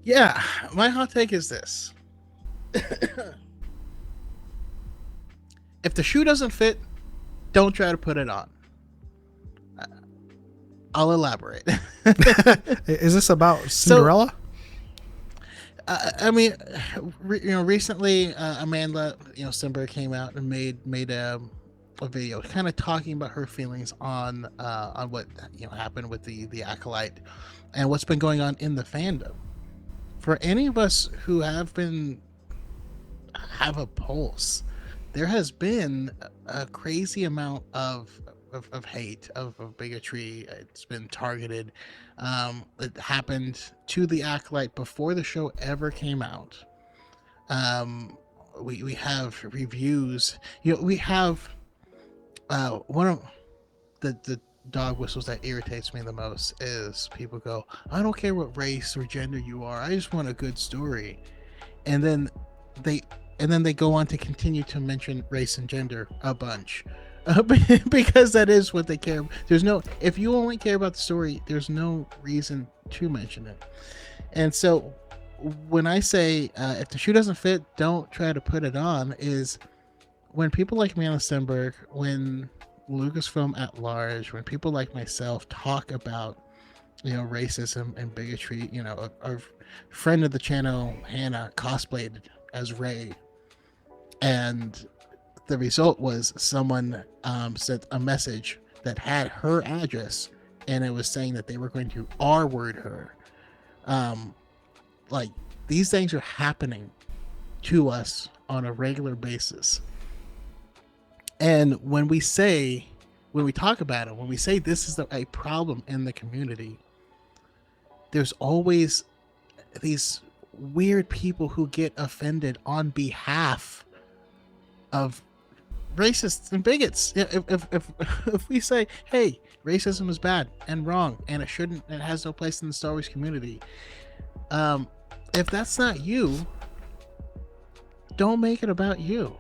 Yeah, my hot take is this. If the shoe doesn't fit, don't try to put it on. I'll elaborate. Is this about So, Cinderella? I mean, recently Amanda, Simber came out and made a video kind of talking about her feelings on what happened with the acolyte and what's been going on in the fandom. For any of us who have a pulse, there has been a crazy amount of hate, of bigotry. It's been targeted. It happened to the acolyte before the show ever came out. Um, we have reviews. We have one of the dog whistles that irritates me the most is people go, I don't care what race or gender you are. I just want a good story. And then they they go on to continue to mention race and gender a bunch. Because that is what they care. There's no, if you only care about the story, there's no reason to mention it. And so when I say if the shoe doesn't fit, don't try to put it on, is when people like Amanda Stenberg, when Lucasfilm at large, when people like myself talk about racism and bigotry, our friend of the channel Hannah cosplayed as Ray, and the result was someone sent a message that had her address, and it was saying that they were going to R word her. Um, like, these things are happening to us on a regular basis. And when we talk about it, when we say this is a problem in the community, there's always these weird people who get offended on behalf of racists and bigots. If we say, hey, racism is bad and wrong and it has no place in the Star Wars community, if that's not you, don't make it about you.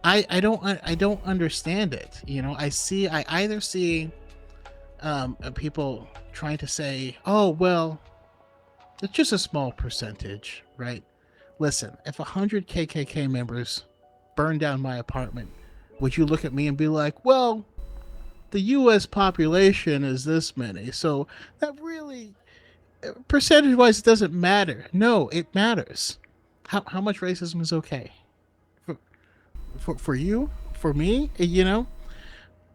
I don't understand it. I either see people trying to say, oh well, it's just a small percentage, right? Listen, if 100 KKK members burn down my apartment, would you look at me and be like, well, the U.S. population is this many, so that really, percentage-wise, it doesn't matter. No, it matters. How much racism is okay for for you, for me?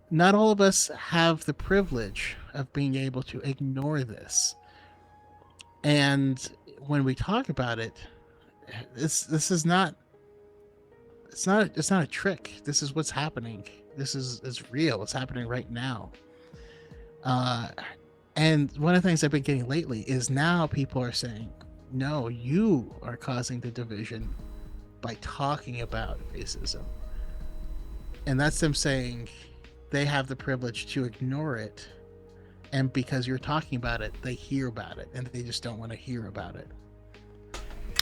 Not all of us have the privilege of being able to ignore this. And when we talk about it, this is not it's not a trick. This is what's happening. This is real. It's happening right now. Uh, and one of the things I've been getting lately is now people are saying, no, you are causing the division by talking about racism. And that's them saying they have the privilege to ignore it. And because you're talking about it, they hear about it and they just don't want to hear about it.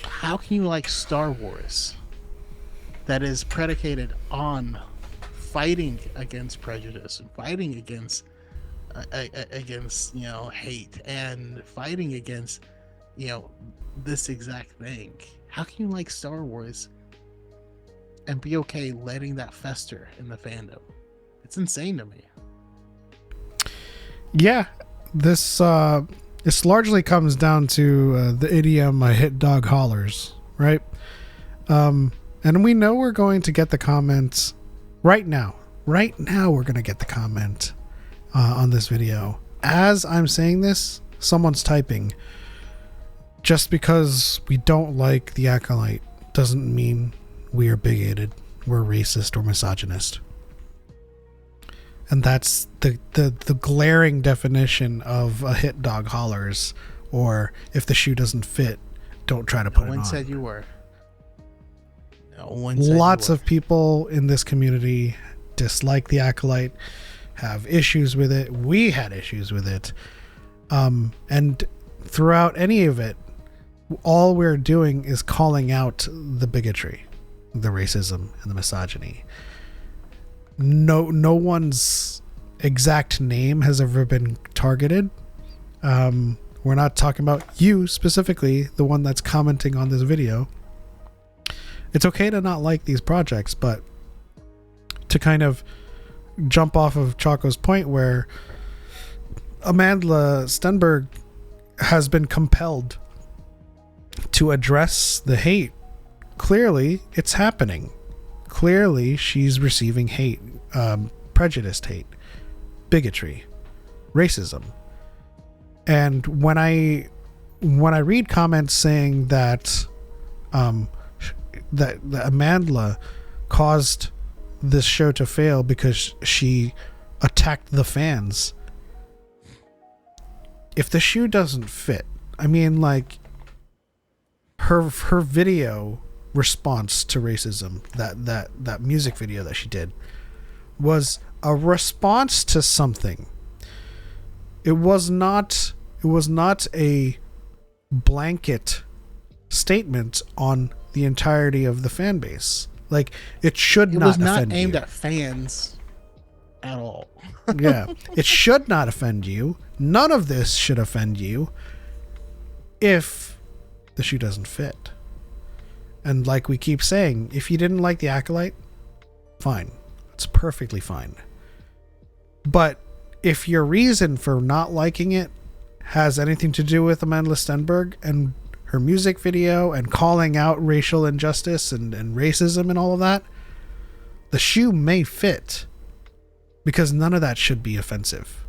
How can you like Star Wars that is predicated on fighting against prejudice and fighting against hate and fighting against this exact thing? How can you like Star Wars and be okay letting that fester in the fandom? It's insane to me. Yeah, this largely comes down to the idiom "hit dog hollers," right? And we know we're going to get the comments right now. Right now, we're going to get the comment on this video. As I'm saying this, someone's typing. Just because we don't like the acolyte doesn't mean we are bigoted, we're racist, or misogynist. And that's the glaring definition of a hit dog hollers, or if the shoe doesn't fit, don't try to put it on. No one said you were. No one said Lots you were. of people in this community dislike the acolyte, have issues with it. We had issues with it. And throughout any of it, all we're doing is calling out the bigotry, the racism, and the misogyny. No one's exact name has ever been targeted. We're not talking about you specifically, the one that's commenting on this video. It's okay to not like these projects, but to kind of jump off of Choco's point where Amanda Stenberg has been compelled to address the hate. Clearly, it's happening. Clearly, she's receiving hate, prejudiced hate, bigotry, racism. And when I read comments saying that that Amanda caused this show to fail because she attacked the fans, if the shoe doesn't fit, I mean, like, her video response to racism, that music video that she did, was a response to something. It was not a blanket statement on the entirety of the fan base. Like, it should not offend you. It was not aimed at fans at all. Yeah, it should not offend you. None of this should offend you if the shoe doesn't fit. And like we keep saying, if you didn't like the Acolyte, fine. It's perfectly fine. But if your reason for not liking it has anything to do with Amanda Stenberg and her music video and calling out racial injustice and racism and all of that, the shoe may fit, because none of that should be offensive.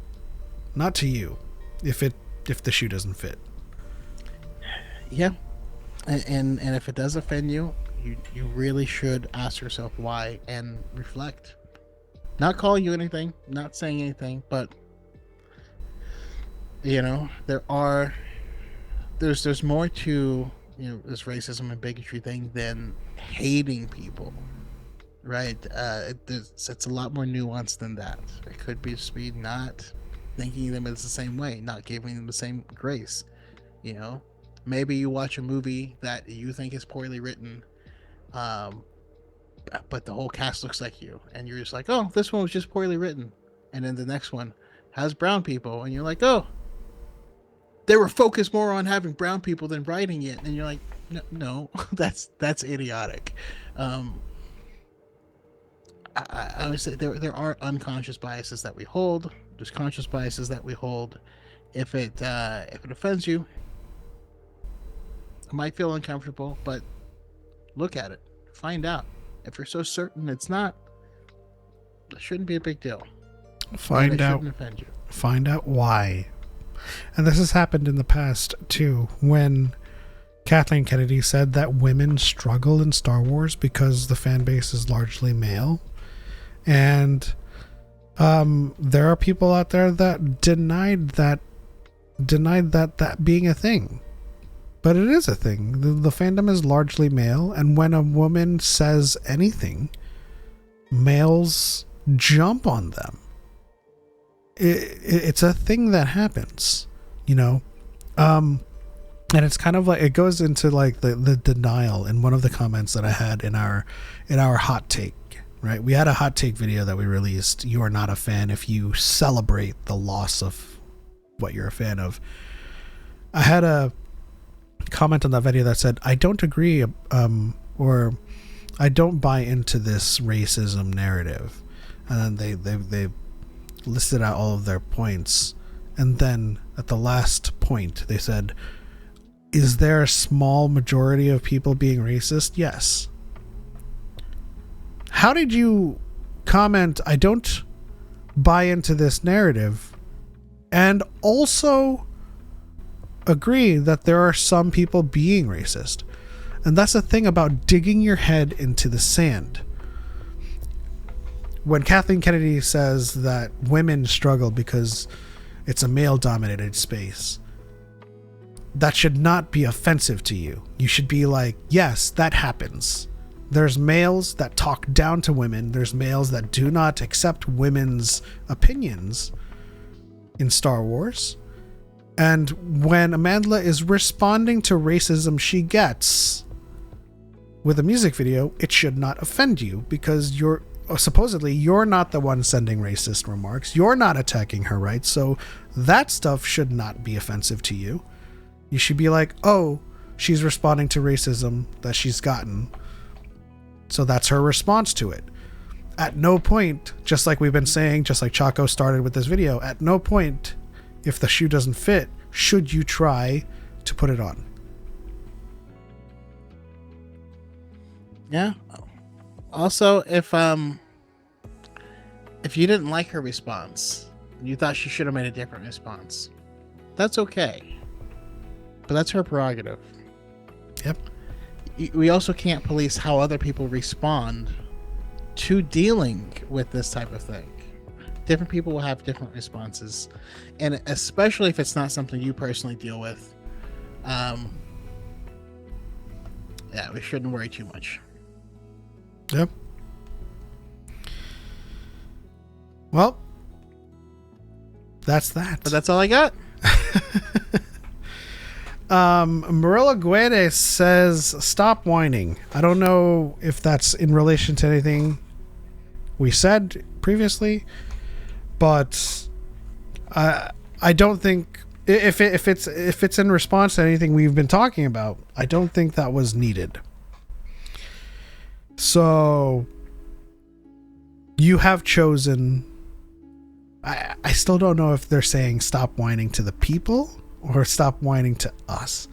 Not to you, if the shoe doesn't fit. Yeah. And if it does offend you, you really should ask yourself why and reflect. Not calling you anything, not saying anything, but you know, there's more to, you know, this racism and bigotry thing than hating people, right? It's a lot more nuanced than that. It could be just be not thinking them as the same way, not giving them the same grace. You know, maybe you watch a movie that you think is poorly written, but the whole cast looks like you, and you're just like, oh, this one was just poorly written. And then the next one has brown people, and you're like, oh, they were focused more on having brown people than writing it. And you're like, no, that's idiotic. I would say there are unconscious biases that we hold. There's conscious biases that we hold. If it offends you, it might feel uncomfortable, but look at it, find out. If you're so certain it's not, it shouldn't be a big deal. Find out why. And this has happened in the past too, when Kathleen Kennedy said that women struggle in Star Wars because the fan base is largely male. And there are people out there that denied that being a thing. But it is a thing. The fandom is largely male, and when a woman says anything, males jump on them. It's a thing that happens, you know. And it's kind of like, it goes into like the denial in one of the comments that I had in our hot take, right? We had a hot take video that we released. You are not a fan if you celebrate the loss of what you're a fan of. I had a comment on that video that said, I don't agree, or I don't buy into this racism narrative. And then they listed out all of their points, and then at the last point they said, is there a small majority of people being racist? Yes. How did you comment, I don't buy into this narrative, and also agree that there are some people being racist? And that's the thing about digging your head into the sand. When Kathleen Kennedy says that women struggle because it's a male-dominated space, that should not be offensive to you. You should be like, yes, that happens. There's males that talk down to women. There's males that do not accept women's opinions in Star Wars. And when Amanda is responding to racism she gets with a music video, it should not offend you, because you're supposedly you're not the one sending racist remarks. You're not attacking her, right? So that stuff should not be offensive to you. You should be like, oh, she's responding to racism that she's gotten. So that's her response to it. At no point, just like we've been saying, just like Choco started with this video, at no point, if the shoe doesn't fit, should you try to put it on. Yeah. Also, if you didn't like her response, you thought she should have made a different response, that's okay. But that's her prerogative. Yep. We also can't police how other people respond to dealing with this type of thing. Different people will have different responses, and especially if it's not something you personally deal with, yeah, we shouldn't worry too much. Yep. Well, that's that. But that's all I got. Marilla Guedes says, stop whining. I don't know if that's in relation to anything we said previously, but I don't think if it's in response to anything we've been talking about, I don't think that was needed. So you have chosen. I still don't know if they're saying stop whining to the people or stop whining to us.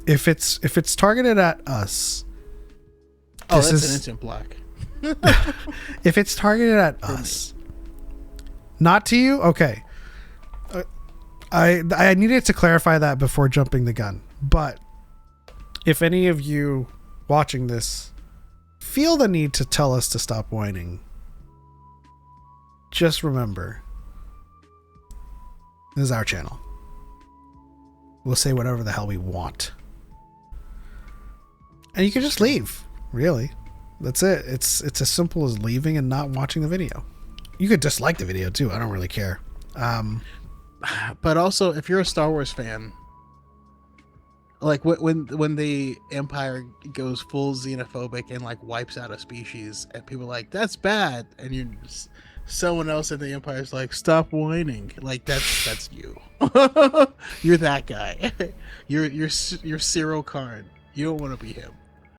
If it's targeted at us, that's an instant block. If it's targeted at us, not to you, okay. I needed to clarify that before jumping the gun. But if any of you watching this feel the need to tell us to stop whining, just remember, this is our channel. We'll say whatever the hell we want. And you can just leave, really. That's it. It's as simple as leaving and not watching the video. You could dislike the video too. I don't really care. But also, if you're a Star Wars fan, like when the Empire goes full xenophobic and like wipes out a species, and people are like, that's bad, and you someone else in the Empire is like, stop whining, like that's you. You're that guy. You're Cyril Karn. You don't want to be him.